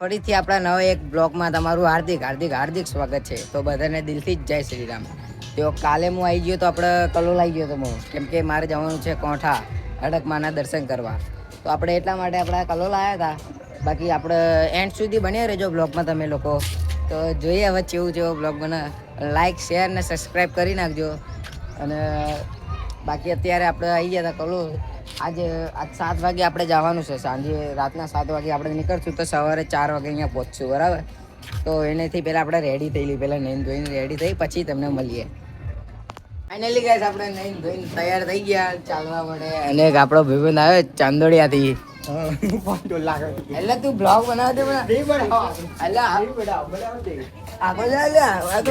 ફરીથી આપણા નવા એક બ્લોગમાં તમારું હાર્દિક હાર્દિક હાર્દિક સ્વાગત છે. તો બધાને દિલથી જ જય શ્રી રામ. તો કાલે હું આવી ગયો તો આપણે કલોલ આવી ગયો તો હું, કેમ કે મારે જવાનું છે કોઠા હડકમાના દર્શન કરવા. તો આપણે એટલા માટે આપણે કલોલ આવ્યા હતા. બાકી આપણે એન્ડ સુધી બન્યા રહેજો બ્લોગમાં તમે લોકો. તો જોઈએ હવે કેવો બ્લોગ બને. લાઇક શેર ને સબસ્ક્રાઈબ કરી નાખજો. અને બાકી અત્યારે આપણે આવી ગયા હતા કલોલ. આજે 7 વાગે આપણે જવાનું છે. સાંજે રાતના 7 વાગે આપણે નીકળશું તો સવારે 4 વાગે અહીંયા પહોંચશું, બરાબર. તો એનેથી પહેલાં આપણે રેડી થઈ લઈએ, પહેલાં નહીં ધોઈને રેડી થઈ પછી તમને મળીએ. ફાઇનલી ગાઈસ આપણે નહીં ધોઈને તૈયાર થઈ ગયા ચાલવા માટે. અને એક આપણો ભાઈબંધ આવ્યો ચાંદોડિયાથી. એટલે તું બ્લોગ બનાવજો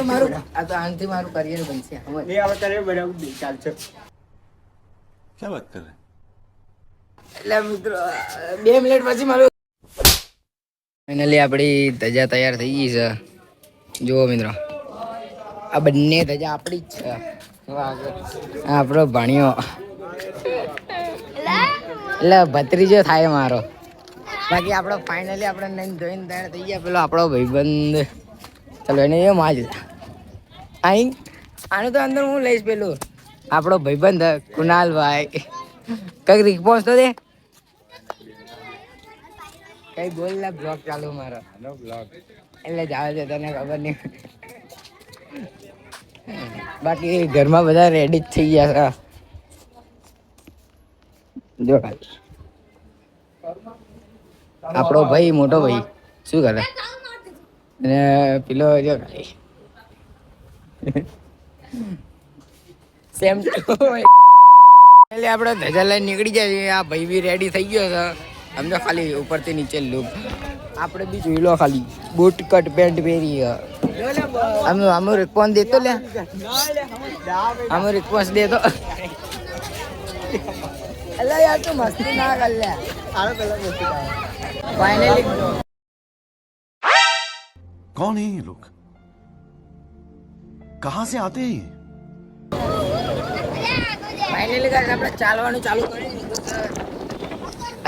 તો મારું આનથી મારું કરિયર બનશે. क्या बात कर रहे हैं? એટલે મિત્રો 2 મિનિટ પછી મારું ફાઇનલી આપણી ધજા તૈયાર થઈ ગઈ છે. જુઓ મિત્રો, આ બંને ધજા આપણી જ છે. આપણો ભાણિયો એટલે ભત્રીજો થાય મારો. બાકી આપણો ફાઇનલી આપણે નહીં ધોઈને તૈયાર થઈ ગયા. પેલો આપણો ભાઈબંધ, ચલો એને એમ આજ અહીં આનું તો અંદર હું લઈશ. પેલું આપણો ભાઈબંધ કુનાલભાઈ, કઈક રિસ્પોન્સ તો દે. કઈ બોલ ના, બ્લોગ ચાલુ મારો બ્લોગ એટલે જાવ છે તને ખબર નહીં. બાકી ઘરમાં બધા રેડી જ થઈ ગયા છે. જો ખાલી આપણો ભાઈ મોટો ભાઈ શું કરે, અને પેલો જો ખાલી સેમ એટલે આપણે ધજા લઈને નીકળી જાય. આ ભાઈ બી રેડી થઈ ગયો છે. સમજો ખાલી ઉપરથી નીચે લુક આપણે બી જોઈ લો. ખાલી બૂટ કટ પેન્ટ પહેરી આમ રિસ્પોન્સ દેતો લે, આમ રિસ્પોન્સ દેતો. એટલે યાર તું મસ્તી ના કર લે. ફાઇનલી कौन है ये लोग? कहां से आते हैं? ફાઇનલી આપણે ચાલવાનું ચાલુ કરી દીધું છે.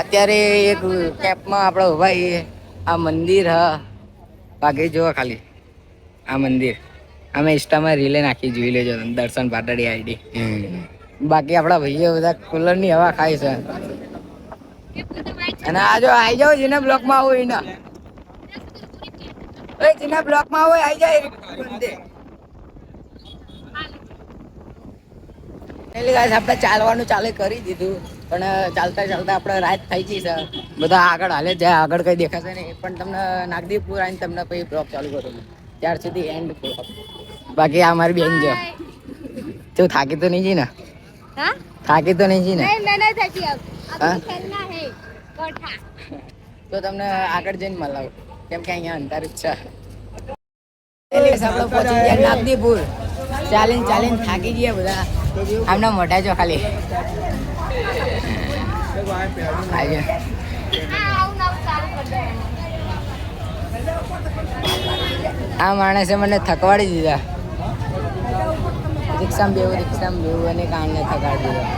અત્યારે એક કેમ્પમાં આપણે ઉભા આ મંદિર હા. બાકી જુઓ ખાલી આ મંદિર અમે ઇન્સ્ટામાં રીલે નાખી, જોઈ લેજો દર્શન પાટડી આઈડી. બાકી આપણા ભાઈઓ બધા કુલરની હવા ખાય છે. અને આ જો આવી જાઓ જેના બ્લોકમાં આવો એના, જેના બ્લોકમાં આવો આવી જાય. આપણે ચાલવાનું ચાલુ કરી દીધું, પણ ચાલતા ચાલતા આપણે રાત થઈ ગઈ છે. બધા આગળ હાલે જાય, આગળ કઈ દેખાશે નહીં. પણ તમને નાગદીપુર આવીને તમને પછી બ્લોગ ચાલુ કરું, ત્યાર સુધી એન્ડ બ્લોગ. બાકી આ મારી બેન જો તું થાકી તો નહીં જી ને? થાકી તો નહીં જી ને? તો તમને આગળ જઈને મળાવું, કેમ કે અહીંયા અંધાર જ છે. આપણે પહોંચી ગયા નાગદીપુર. ચાલીને થાકી ગયા બધા. આમના મોઢા જો ખાલી. આ માણસે મને થકવાડી દીધા. રિક્ષામાં બેવું અને કામને થકાડી દીધા.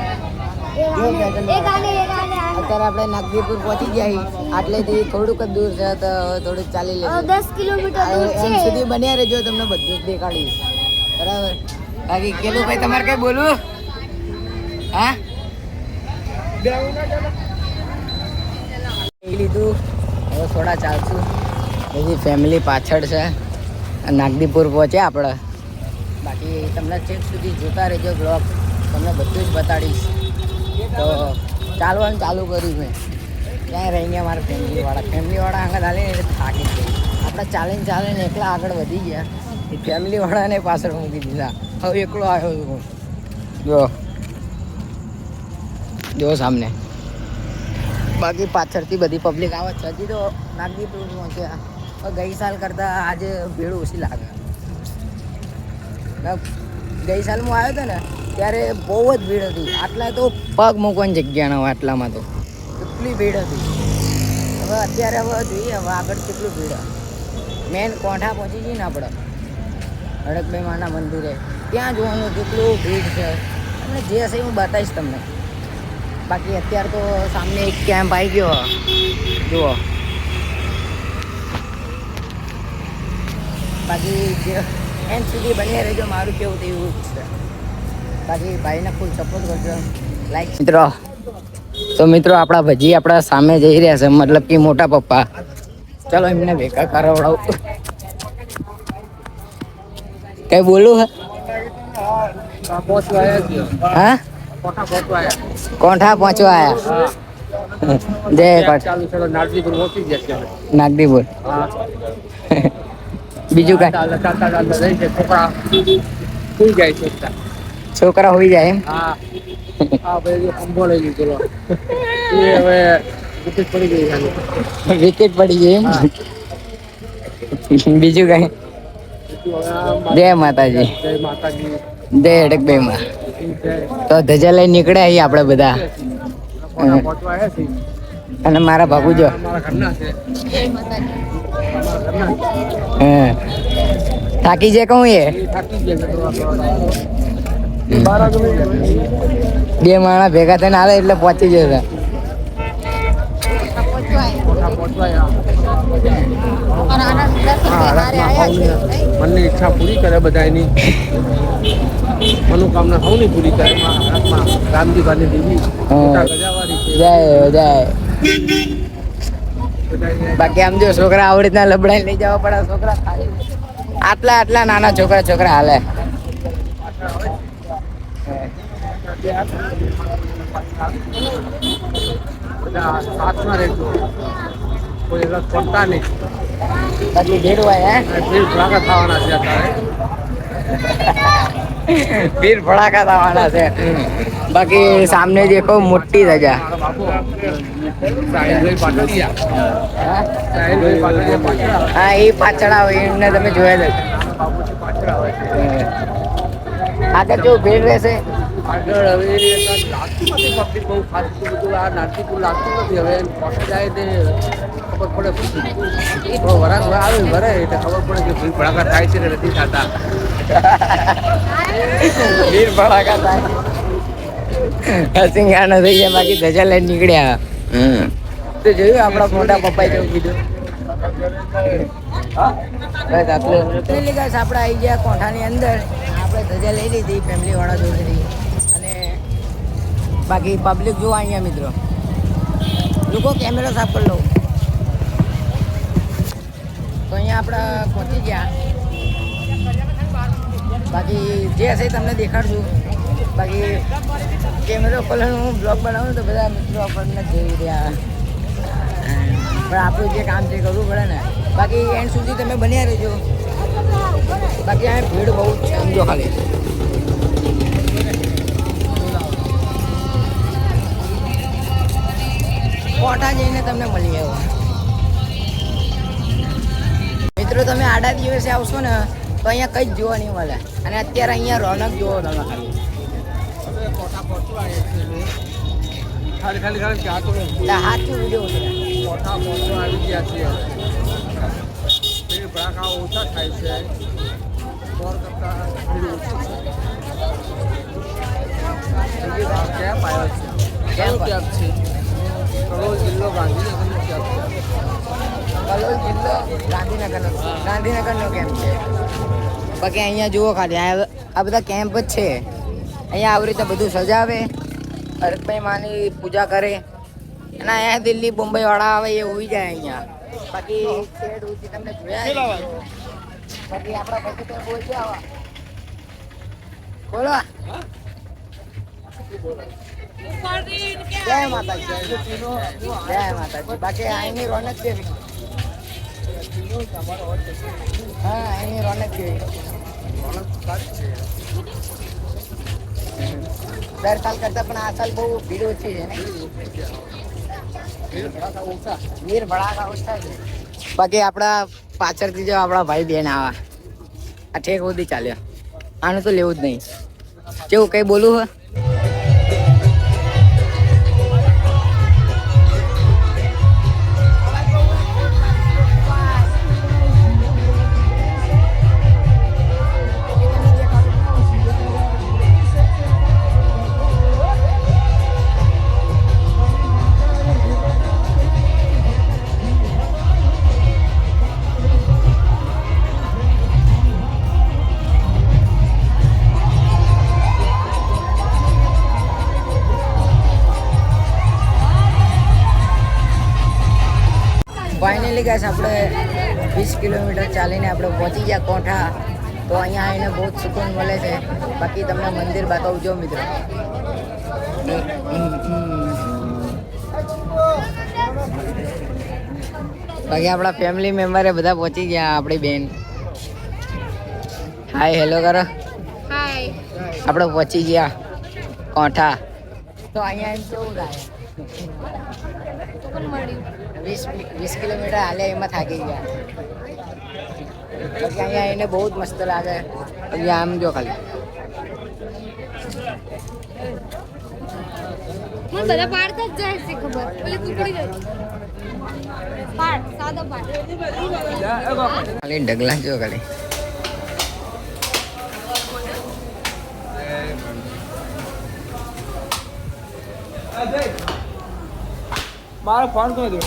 અત્યારે આપણે નાગદીપુર પહોંચી ગયા. આટલેથી થોડુંક જ દૂર છે, તો થોડુંક ચાલી લે. 10 કિલોમીટર સુધી બન્યા રહેજો, તમને બધું જ દેખાડીશ, બરાબર. બાકી કેલું ભાઈ તમારે કઈ બોલવું? હા લીધું, હવે થોડા ચાલશું. બધી ફેમિલી પાછળ છે. નાગદીપુર પહોંચ્યા આપણે. બાકી તમને છેક સુધી જોતા રહેજો બ્લોગ, તમને બધું જ બતાડીશ. તો ચાલવાનું ચાલુ કર્યું મેં. ક્યાંય રહી ગયા મારા ફેમિલીવાળા આગળ હાલે એટલે થાકી ગઈ. આપણે ચાલીને એકલા આગળ વધી ગયા. એ ફેમિલીવાળાને પાછળ મૂકી દીધા. હવે એકલો આવ્યો છું હું. જો સામને. બાકી પાછળથી બધી પબ્લિક આવે છે. હજી તો નાગદીપુર પહોંચ્યા. ગઈ સાલ કરતાં આજે ભીડ ઓછી લાગે. ગઈ સાલ હું આવ્યો હતો ને ત્યારે બહુ જ ભીડ હતી. આટલા તો પગ મૂકવાની જગ્યા ન હોય, આટલામાં તો એટલી ભીડ હતી. હવે અત્યારે જોઈએ હવે આગળ કેટલું ભીડ. મેન કોઠા પહોંચી જઈએ ને આપણે હડકભાઈ માના મંદિરે, ત્યાં જોવાનું કેટલું ભીડ છે. તમને જે હશે હું બતાવીશ તમને. બાકી અત્યારે તો સામે એક કેમ્પ આવી ગયો જુઓ. બાકી જે એન્ડ સુધી બની રહેજો, મારું કેવું તો એવું જ છે. બાકી ભાઈને ફૂલ સપોર્ટ કરજો, લાઈક. મિત્રો તો મિત્રો આપણા ભજી આપણા સામે જઈ રહ્યા છે, મતલબ કે મોટા પપ્પા. ચલો એમને ભેગા કરાવડાવું. કઈ બોલું હે? હા કોઠા પહોંચવા આયા. જય નાગદીપુર. બીજું કઈ છોકરા હોઈ જાય એમ. વિકેટ પડી ગઈ એમ. બીજું કઈ? જય માતાજી. જય હડકભાઈ માં. તો ધજા લઈ નીકળ્યા અહીં આપણે બધા. અને મારા બાપુ જો થાકી જાય કહું એ બે માણસ ભેગા થઈને આવે એટલે પહોંચી જશે. મનની ઈચ્છા પૂરી કરે બધાની, મનોકામના સૌની પૂરી કરે. રામજીભાની દેવી જય જય. બાકી આમ જો છોકરા આવડી રીતના લબડાઈ લઈ જવા પડે. છોકરા આટલા આટલા નાના છોકરા હાલે. સાથમાં રહેજો, કોઈ રસ પડતા નહીં. બાકી ભીડ હોય ભીડ ભડાકા થવાના છે અત્યારે. ભીડ ભડાકા થવાના છે. બાકી સામને દેખો મોટી ધજા. હા એ પાછળ આવે એમને તમે જોયા જ. આગળ કેવું ભીડ રહેશે. આગળ હવે લાગતું નથી પબ્લિક બહુ ખાસ બધું. આ નારસીપુર લાગતું નથી. હવે પહોંચી જાય તે ખબર પડે. થોડો વરાગ આવે ભરે એટલે ખબર પડે કે ભીડ ભડાકા થાય છે ને નથી થતા. ભીડ ભડાકા થાય. સિંગાણા થઈ ગયા. બાકી ધજા લઈને નીકળ્યા. તો જોયું આપણા મોટા પપ્પાએ કેવું કીધું. બસ આટલું. આપણે આવી ગયા કોઠાની અંદર. આપણે ધજા લઈ લીધી ફેમિલી વાળા જોડેથી. અને બાકી પબ્લિક જોવા અહીંયા મિત્રો. લોકો કેમેરો સાફ કરી લો. તો અહીંયા આપણે પહોંચી ગયા. બાકી જે હશે તમને દેખાડશું. બાકી કેમેરો ખોલે હું બ્લોગ બનાવું તો બધા મિત્રો આપણને જોઈ રહ્યા. પણ આપણું જે કામ છે કરવું પડે ને. બાકી એન્ડ સુધી તમે બન્યા રહેજો. બાકી આ ભીડ બહુ જ છે સમજો ખાલી. કોઠા જઈને તમને મળી આવ્યો. મિત્રો તમે આડા દિવસે આવશો ને તો અહીંયા કંઈ જ જોવા નહીં મળે. અને અત્યારે અહીંયા રોનક જોવો તમે ખાલી. સાચું વિડીયો કોઠા પહોંચવા આવી ગયા છીએ. ભીડ ભડાકા ઓછા થાય છે. બોર કરતા ભીડ ઓછી છે. કેમ્પ આવ્યો છે. કયો કેમ્પ છે? કલોલ જિલ્લો ગાંધીનગરનો કેમ્પ છે. કલોલ જિલ્લો ગાંધીનગરનો કેમ્પ છે. બાકી અહીંયા જુઓ ખાલી આ બધા કેમ્પ જ છે. અહીંયા આવી રીતે બધું સજાવે. હરકભાઈ માની પૂજા કરે. અને અહીંયા દિલ્હી બોમ્બઈ વાળા આવે એ હોઈ જાય અહીંયા. બાકી શેડ ઉચી તમને જોયા. બાકી આપણા પછી તો બોલ આવા બોલો. જય માતાજી. જય માતાજી. બાકી અહીંની રોનક કેવી? હા અહીંની રોનક કેવી? દર સાલ કરતા પણ આ સાલ બહુ ભીડ ઓછી છે ને. ભીડ ભડાકા ઓછા છે. બાકી આપણા પાછળથી જો આપણા ભાઈ બેન આવા. આ ઠેક સુધી ચાલ્યા. આનું તો લેવું જ નહીં. કેવું કઈ બોલું હે? ફાઇનલી ગાઈસ આપણે 20 કિલોમીટર ચાલીને આપણે પહોંચી ગયા કોઠા. તો અહીંયા આવીને બહુ જ સુકૂન મળે છે. બાકી તમને મંદિર બતાવજો મિત્રો. બાકી આપણા ફેમિલી મેમ્બરે બધા પહોંચી ગયા. આપણી બેન હાય હેલો કરો. હાય. આપણે પહોંચી ગયા કોઠા. તો અહીંયા એમ કેવું થાય તો પણ મળ્યું. 20 કિલોમીટર હાલે એમાં થાકી ગયા. પછી અહીંયા આવીને બહુ જ મસ્ત લાગે. અહીંયા આમ જો ખાલી મને બધા પાડતા જ જાય છે ખબર. પેલી તું પડી ગઈ. પાડ સાદો પાડ. ખાલી ઢગલા જો ખાલી. મારો ફોન કરી દો.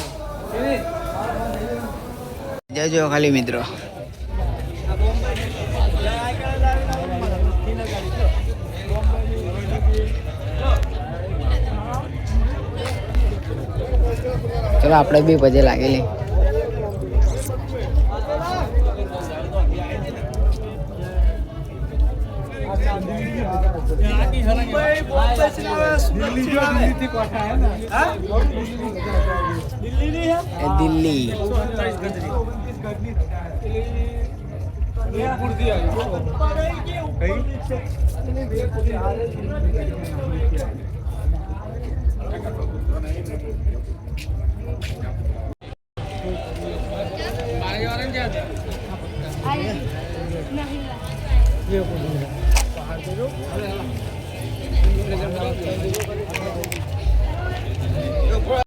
જજો ખાલી મિત્રો. ચલો આપણે બી પછી લાગેલી. દિલ્હી